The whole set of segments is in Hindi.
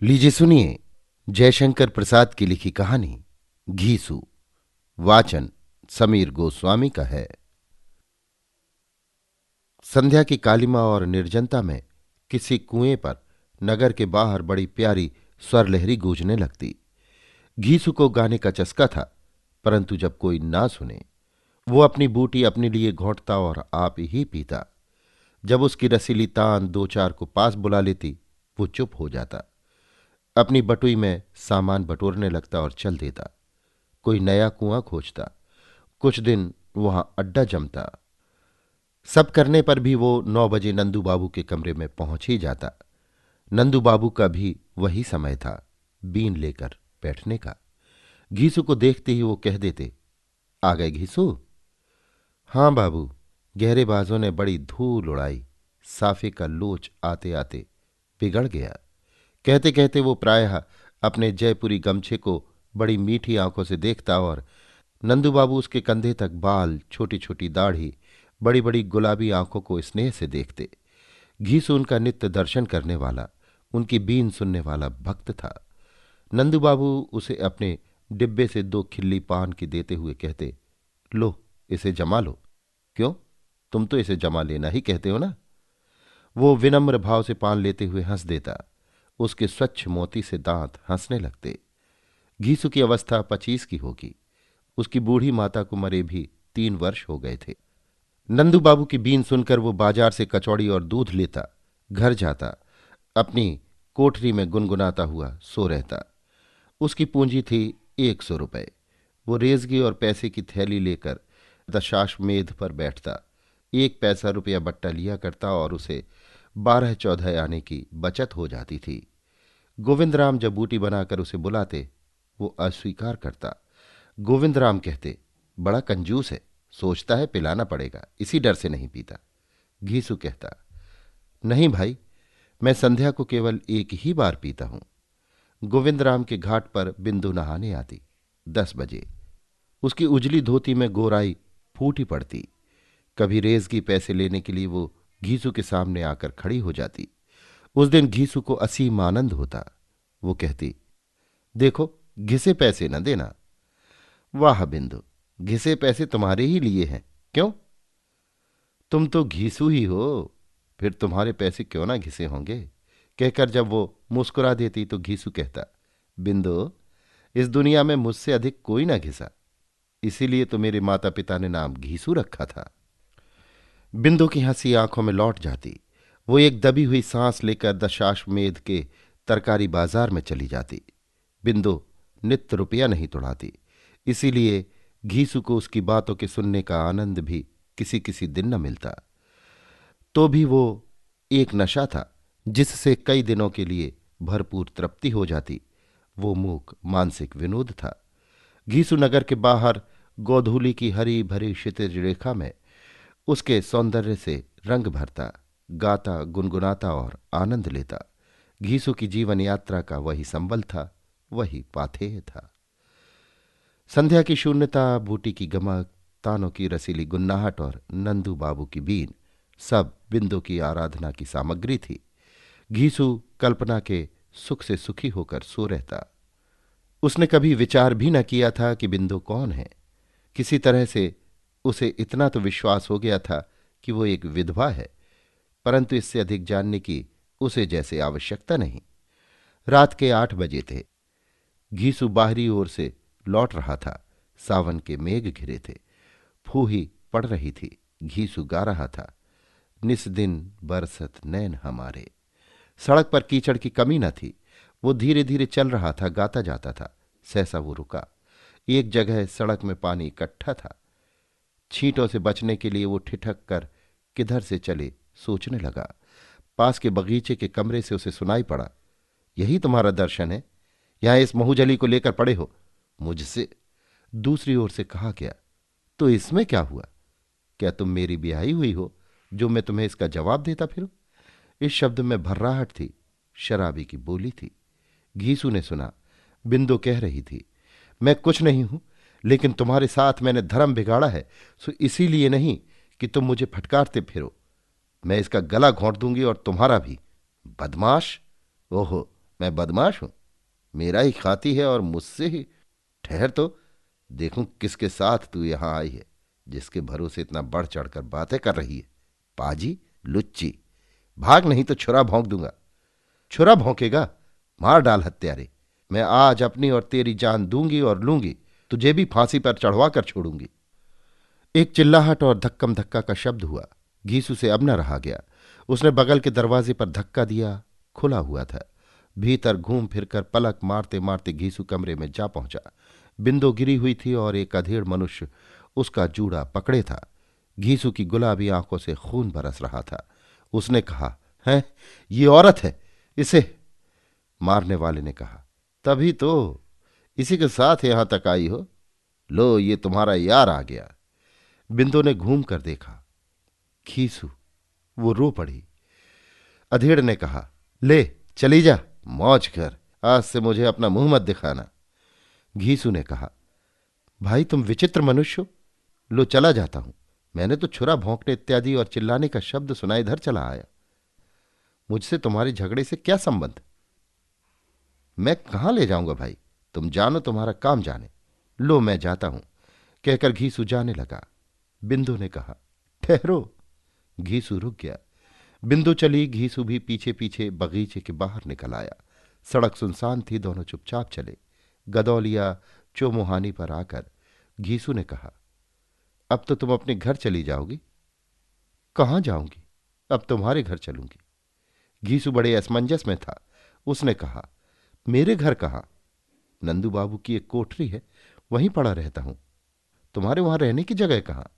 लीजिए सुनिए जयशंकर प्रसाद की लिखी कहानी घीसू। वाचन समीर गोस्वामी का है। संध्या की कालिमा और निर्जनता में किसी कुएं पर नगर के बाहर बड़ी प्यारी स्वर लहरी गूंजने लगती। घीसू को गाने का चस्का था, परंतु जब कोई ना सुने वो अपनी बूटी अपने लिए घोंटता और आप ही पीता। जब उसकी रसीली तान दो चार को पास बुला लेती, वो चुप हो जाता, अपनी बटुई में सामान बटोरने लगता और चल देता। कोई नया कुआं खोजता। कुछ दिन वहां अड्डा जमता। सब करने पर भी वो 9 बजे नंदू बाबू के कमरे में पहुंच ही जाता। नंदू बाबू का भी वही समय था, बीन लेकर बैठने का। घीसू को देखते ही वो कह देते, आ गए घीसू। हाँ बाबू। गहरे बाजों ने बड़ी धूल उड़ाई। साफे का लोच आते आते बिगड़ गया। कहते कहते वो प्रायः अपने जयपुरी गमछे को बड़ी मीठी आंखों से देखता और नंदू बाबू उसके कंधे तक बाल, छोटी छोटी दाढ़ी, बड़ी बड़ी गुलाबी आंखों को स्नेह से देखते। घीसू उनका नित्य दर्शन करने वाला, उनकी बीन सुनने वाला भक्त था। नंदू बाबू उसे अपने डिब्बे से 2 खिल्ली पान की देते हुए कहते, लो इसे जमा लो। क्यों, तुम तो इसे जमा लेना ही कहते हो ना। वो विनम्र भाव से पान लेते हुए हंस देता। उसके स्वच्छ मोती से दांत हंसने लगते। घीसू की अवस्था 25 की होगी। उसकी बूढ़ी माता को मरे भी 3 वर्ष हो गए थे। नंदू बाबू की बीन सुनकर वो बाजार से कचौड़ी और दूध लेता, घर जाता, अपनी कोठरी में गुनगुनाता हुआ सो रहता। उसकी पूंजी थी 100 रुपए। वो रेजगी और पैसे की थैली लेकर दशाश्वमेध पर बैठता। 1 पैसा रुपया बट्टा लिया करता और उसे 12-14 आने की बचत हो जाती थी। गोविंद राम जब बूटी बनाकर उसे बुलाते, वो अस्वीकार करता। गोविंद राम कहते, बड़ा कंजूस है, सोचता है पिलाना पड़ेगा, इसी डर से नहीं पीता। घीसू कहता, नहीं भाई, मैं संध्या को केवल एक ही बार पीता हूं। गोविंद राम के घाट पर बिंदु नहाने आती। 10 बजे उसकी उजली धोती में गोराई फूटी पड़ती। कभी रेजगी पैसे लेने के लिए वो घीसू के सामने आकर खड़ी हो जाती। उस दिन घीसू को असीम आनंद होता। वो कहती, देखो, घिसे पैसे न देना। वाह बिंदु, घिसे पैसे तुम्हारे ही लिए हैं। क्यों, तुम तो घीसू ही हो, फिर तुम्हारे पैसे क्यों ना घिसे होंगे। कहकर जब वो मुस्कुरा देती तो घीसू कहता, बिंदु, इस दुनिया में मुझसे अधिक कोई ना घिसा, इसीलिए तो मेरे माता पिता ने नाम घीसू रखा था। बिंदु की हंसी आंखों में लौट जाती। वो एक दबी हुई सांस लेकर दशाश्वमेध के तरकारी बाजार में चली जाती। बिंदु नित्य रुपया नहीं तोड़ाती, इसीलिए घीसू को उसकी बातों के सुनने का आनंद भी किसी किसी दिन न मिलता। तो भी वो एक नशा था जिससे कई दिनों के लिए भरपूर तृप्ति हो जाती। वो मूक मानसिक विनोद था। घीसू नगर के बाहर गोधूली की हरी भरी क्षितिज रेखा में उसके सौंदर्य से रंग भरता, गाता, गुनगुनाता और आनंद लेता। घीसू की जीवन यात्रा का वही संबल था, वही पाथेय था। संध्या की शून्यता, बूटी की गमक, तानों की रसीली गुन्नाहट और नंदू बाबू की बीन सब बिंदु की आराधना की सामग्री थी। घीसू कल्पना के सुख से सुखी होकर सो रहता। उसने कभी विचार भी न किया था कि बिंदु कौन है। किसी तरह से उसे इतना तो विश्वास हो गया था कि वो एक विधवा है, परंतु इससे अधिक जानने की उसे जैसे आवश्यकता नहीं। रात के 8 बजे थे। घीसू बाहरी ओर से लौट रहा था। सावन के मेघ घिरे थे। फूही पड़ रही थी। घीसू गा रहा था, निस दिन बरसत नैन हमारे। सड़क पर कीचड़ की कमी न थी। वो धीरे धीरे चल रहा था, गाता जाता था। सहसा वो रुका। एक जगह सड़क में पानी इकट्ठा था। छींटों से बचने के लिए वो ठिठक कर किधर से चले सोचने लगा। पास के बगीचे के कमरे से उसे सुनाई पड़ा, यही तुम्हारा दर्शन है, यहां इस महूजली को लेकर पड़े हो मुझसे। दूसरी ओर से कहा गया, तो इसमें क्या हुआ, क्या तुम मेरी ब्याही हुई हो जो मैं तुम्हें इसका जवाब देता फिरूं। इस शब्द में भर्राहट थी, शराबी की बोली थी। घीसू ने सुना, बिंदु कह रही थी, मैं कुछ नहीं हूं, लेकिन तुम्हारे साथ मैंने धर्म बिगाड़ा है, सो इसीलिए नहीं कि तुम मुझे फटकारते फिरो। मैं इसका गला घोंट दूंगी और तुम्हारा भी। बदमाश। ओहो, मैं बदमाश हूं? मेरा ही खाती है और मुझसे ही। ठहर तो देखूं किसके साथ तू यहां आई है, जिसके भरोसे इतना बढ़ चढ़कर बातें कर रही है। पाजी, लुच्ची, भाग नहीं तो छुरा भोंक दूंगा। छुरा भोंकेगा? मार डाल हत्यारे। मैं आज अपनी और तेरी जान दूंगी और लूंगी, तुझे भी फांसी पर चढ़वा कर छोड़ूंगी। एक चिल्लाहट और धक्कम धक्का का शब्द हुआ। घीसू से अब न रहा गया। उसने बगल के दरवाजे पर धक्का दिया। खुला हुआ था। भीतर घूम फिरकर पलक मारते मारते घीसू कमरे में जा पहुंचा। बिंदु गिरी हुई थी और एक अधेड़ मनुष्य उसका जूड़ा पकड़े था। घीसू की गुलाबी आंखों से खून बरस रहा था। उसने कहा, है ये औरत है, इसे। मारने वाले ने कहा, तभी तो इसी के साथ यहां तक आई हो। लो, ये तुम्हारा यार आ गया। बिंदु ने घूम कर देखा। घीसू। वो रो पड़ी। अधेड़ ने कहा, ले चली जा, मौज कर। आज से मुझे अपना मुंह मत दिखाना। घीसू ने कहा, भाई तुम विचित्र मनुष्य हो। लो चला जाता हूं। मैंने तो छुरा भौंकने इत्यादि और चिल्लाने का शब्द सुना इधर चला आया। मुझसे तुम्हारे झगड़े से क्या संबंध? मैं कहां ले जाऊंगा भाई? तुम जानो, तुम्हारा काम जाने। लो मैं जाता हूं, कहकर घीसू जाने लगा। बिंदु ने कहा, ठहरो। घीसू रुक गया। बिंदु चली। घीसू भी पीछे पीछे बगीचे के बाहर निकल आया। सड़क सुनसान थी। दोनों चुपचाप चले। गदौलिया चौमुहानी पर आकर घीसू ने कहा, अब तो तुम अपने घर चली जाओगी? कहां जाऊंगी? अब तुम्हारे घर चलूंगी। घीसू बड़े असमंजस में था। उसने कहा, मेरे घर कहाँ? नंदू बाबू की एक कोठरी है, वहीं पड़ा रहता हूं। तुम्हारे वहां रहने की जगह कहाँ?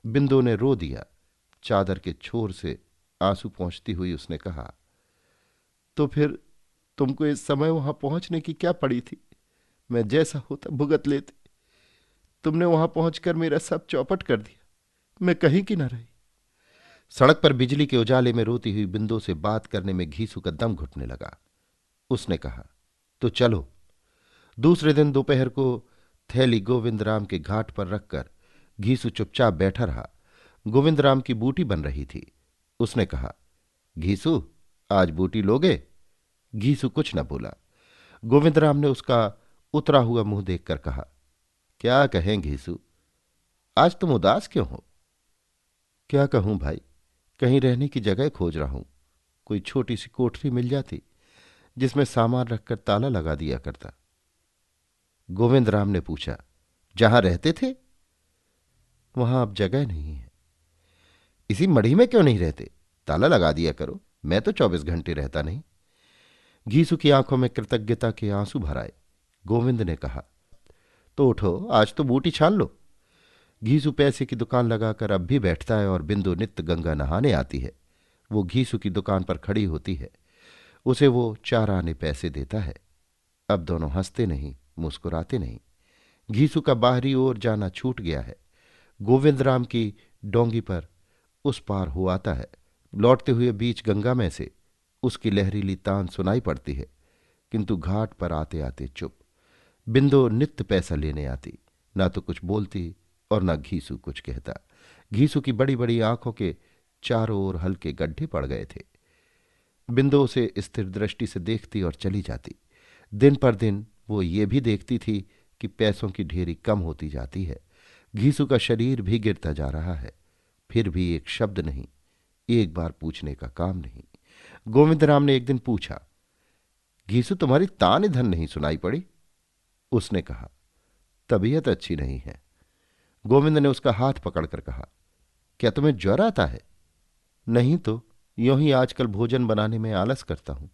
बिंदु ने रो दिया। चादर के छोर से आंसू पहुंचती हुई उसने कहा, तो फिर तुमको इस समय वहां पहुंचने की क्या पड़ी थी? मैं जैसा होता भुगत लेती। तुमने वहां पहुंचकर मेरा सब चौपट कर दिया। मैं कहीं की न रही। सड़क पर बिजली के उजाले में रोती हुई बिंदु से बात करने में घीसू का दम घुटने लगा। उसने कहा, तो चलो। दूसरे दिन दोपहर को थैली गोविंद राम के घाट पर रखकर घीसू चुपचाप बैठा रहा। गोविंद राम की बूटी बन रही थी। उसने कहा, घीसू, आज बूटी लोगे? घीसू कुछ न बोला। गोविंद राम ने उसका उतरा हुआ मुंह देखकर कहा, क्या कहें घीसू, आज तुम उदास क्यों हो? क्या कहूं भाई, कहीं रहने की जगह खोज रहा हूं। कोई छोटी सी कोठरी मिल जाती जिसमें सामान रखकर ताला लगा दिया करता। गोविंद राम ने पूछा, जहां रहते थे वहां अब जगह नहीं है। इसी मढ़ी में क्यों नहीं रहते? ताला लगा दिया करो। मैं तो 24 घंटे रहता नहीं। घीसू की आंखों में कृतज्ञता के आंसू भर आए। गोविंद ने कहा, तो उठो, आज तो बूटी छान लो। घीसू पैसे की दुकान लगाकर अब भी बैठता है और बिंदु नित्य गंगा नहाने आती है। वो घीसू की दुकान पर खड़ी होती है। उसे वो 4 आने पैसे देता है। अब दोनों हंसते नहीं, मुस्कुराते नहीं। घीसू का बाहरी ओर जाना छूट गया है। गोविंद राम की डोंगी पर उस पार हो आता है। लौटते हुए बीच गंगा में से उसकी लहरीली तान सुनाई पड़ती है, किंतु घाट पर आते आते चुप। बिंदु नित्य पैसा लेने आती, ना तो कुछ बोलती और ना घीसू कुछ कहता। घीसू की बड़ी बड़ी आंखों के चारों ओर हल्के गड्ढे पड़ गए थे। बिंदु उसे स्थिर दृष्टि से देखती और चली जाती। दिन पर दिन वो ये भी देखती थी कि पैसों की ढेरी कम होती जाती है। घीसू का शरीर भी गिरता जा रहा है। फिर भी एक शब्द नहीं, एक बार पूछने का काम नहीं। गोविंद राम ने एक दिन पूछा, घीसू, तुम्हारी तान इधर नहीं सुनाई पड़ी? उसने कहा, तबीयत अच्छी नहीं है। गोविंद ने उसका हाथ पकड़कर कहा, क्या तुम्हें ज्वर आता है? नहीं तो यूं ही आजकल भोजन बनाने में आलस करता हूं,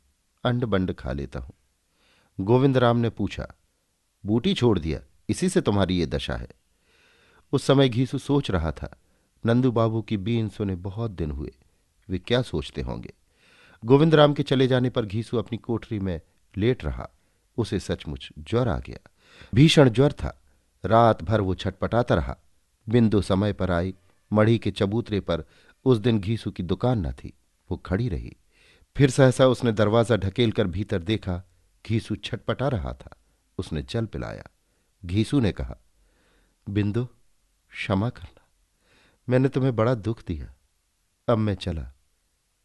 अंड बंड खा लेता हूं। गोविंद राम ने पूछा, बूटी छोड़ दिया, इसी से तुम्हारी ये दशा है? उस समय घीसू सोच रहा था, नंदू बाबू की बीन सुने बहुत दिन हुए, वे क्या सोचते होंगे। गोविंद राम के चले जाने पर घीसू अपनी कोठरी में लेट रहा। उसे सचमुच ज्वर आ गया। भीषण ज्वर था। रात भर वो छटपटाता रहा। बिंदु समय पर आई। मढ़ी के चबूतरे पर उस दिन घीसू की दुकान न थी। वो खड़ी रही। फिर सहसा उसने दरवाजा ढकेलकर भीतर देखा। घीसू छटपटा रहा था। उसने जल पिलाया। घीसू ने कहा, बिंदु, क्षमा करना, मैंने तुम्हें बड़ा दुख दिया। अब मैं चला।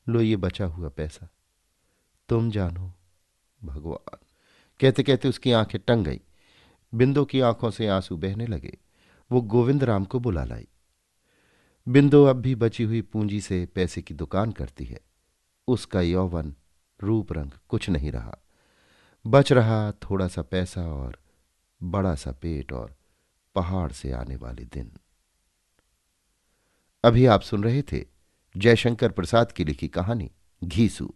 लो ये बचा हुआ पैसा। तुम जानो भगवान! कहते कहते उसकी आंखें टंग गई। बिंदु की आंखों से आंसू बहने लगे। वो गोविंद राम को बुला लाई। बिंदु अब भी बची हुई पूंजी से पैसे की दुकान करती है। उसका यौवन, रूप रंग कुछ नहीं रहा। बच रहा थोड़ा सा पैसा और बड़ा सा पेट और पहाड़ से आने वाले दिन। अभी आप सुन रहे थे जयशंकर प्रसाद की लिखी कहानी घीसू।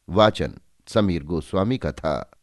वाचन समीर गोस्वामी का था।